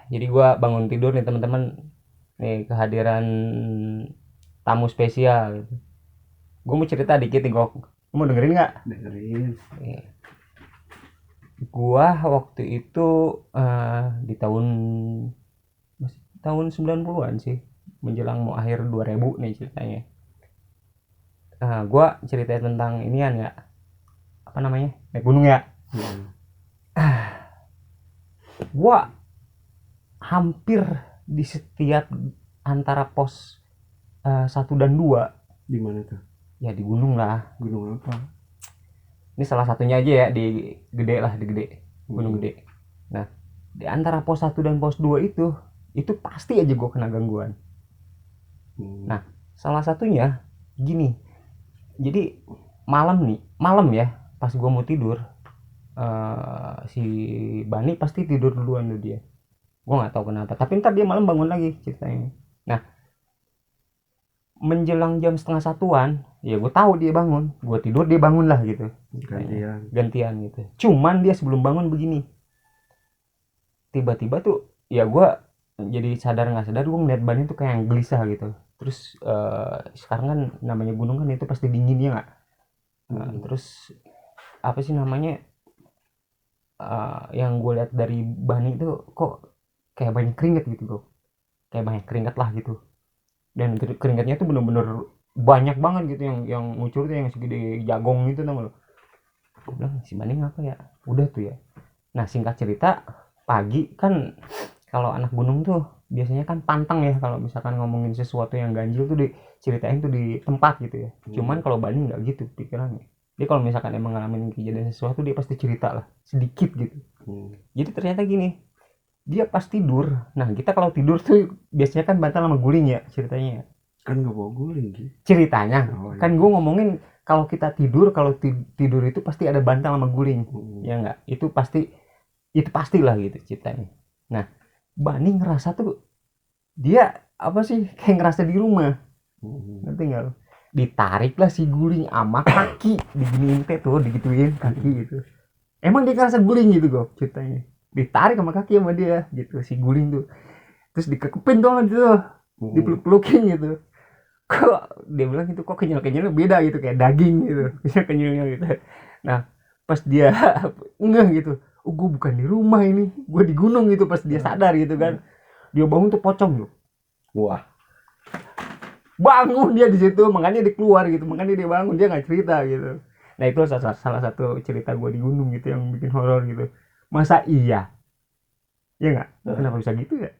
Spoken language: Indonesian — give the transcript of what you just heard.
Jadi gua bangun tidur nih teman-teman, nih kehadiran tamu spesial. Gue mau cerita dikit nih Gok. Lu mau dengerin nggak? Dengerin. Gua waktu itu di masih tahun 90-an sih, menjelang mau akhir 2000 nih ceritanya. Gua ceritain tentang inian ya, apa namanya? Naik gunung ya. Gua hampir di setiap antara pos 1 dan 2 Di mana tuh? ya di gunung lah. Gunung apa? Ini salah satunya aja ya di Gede lah, di Gede. Gunung Gede. Nah, di antara pos 1 dan pos 2 itu pasti aja gue kena gangguan. Nah, salah satunya gini. Jadi malam ya, pas gue mau tidur, si Bani pasti tidur duluan tuh dia. Gue nggak tahu kenapa. Tapi ntar dia malam bangun lagi ceritanya. Nah, menjelang jam setengah satuan, ya gue tahu dia bangun. Gue tidur dia bangun lah gitu. Gantian gitu. Cuman dia sebelum bangun begini. Tiba-tiba tuh ya gue jadi sadar nggak sadar gue ngeliat Bani tuh kayak yang gelisah gitu. Terus sekarang kan namanya gunung kan itu pasti dingin ya nggak. Terus apa sih namanya, yang gue lihat dari Bani itu kok kayak banyak keringet gitu bro, kayak banyak keringet lah gitu. Dan keringetnya tuh bener-bener banyak banget gitu, yang ngucur tuh yang segede jagong gitu tau lo. Gue bilang si Bani ngapa ya, udah tuh ya. Nah singkat cerita, pagi kan kalau anak gunung tuh biasanya kan pantang ya kalau misalkan ngomongin sesuatu yang ganjil tuh diceritain tuh di tempat gitu ya. Cuman kalau Bani nggak gitu pikirannya. Dia kalau misalkan emang ngalamin kejadian sesuatu dia pasti cerita lah sedikit gitu. Jadi ternyata gini, dia pas tidur. Nah kita kalau tidur tuh biasanya kan bantal sama guling ya ceritanya. Kan nggak bawa guling gitu. Ceritanya Oh, kan iya. gue ngomongin kalau kita tidur, kalau tidur itu pasti ada bantal sama guling. Ya nggak, itu pastilah gitu ceritanya. Nah Bani ngerasa tuh dia apa sih kayak ngerasa di rumah. Ngerti nggak lo? Ditarik lah si guling ama kaki, diginiin teh tuh, digituin kaki gitu. Emang dia ngerasa guling gitu kok ceritanya. Ditarik sama kaki sama dia gitu si guling tuh. Terus dikekepin tuh gitu, dipeluk-pelukin gitu. Kok dia bilang gitu, kok kenyal-kenyalnya beda gitu kayak daging gitu. Kenyal-kenyalnya gitu. Nah, pas dia ngeh gitu, oh gue bukan di rumah ini, gue di gunung gitu. Pas dia sadar gitu kan, dia bangun tuh pocong tuh. Wah. Bangun dia di situ, makanya dia keluar gitu, makanya dia bangun, dia nggak cerita gitu. Nah itu salah satu cerita gue di gunung gitu yang bikin horor gitu. Masa iya? Ya nggak? Kenapa bisa gitu ya?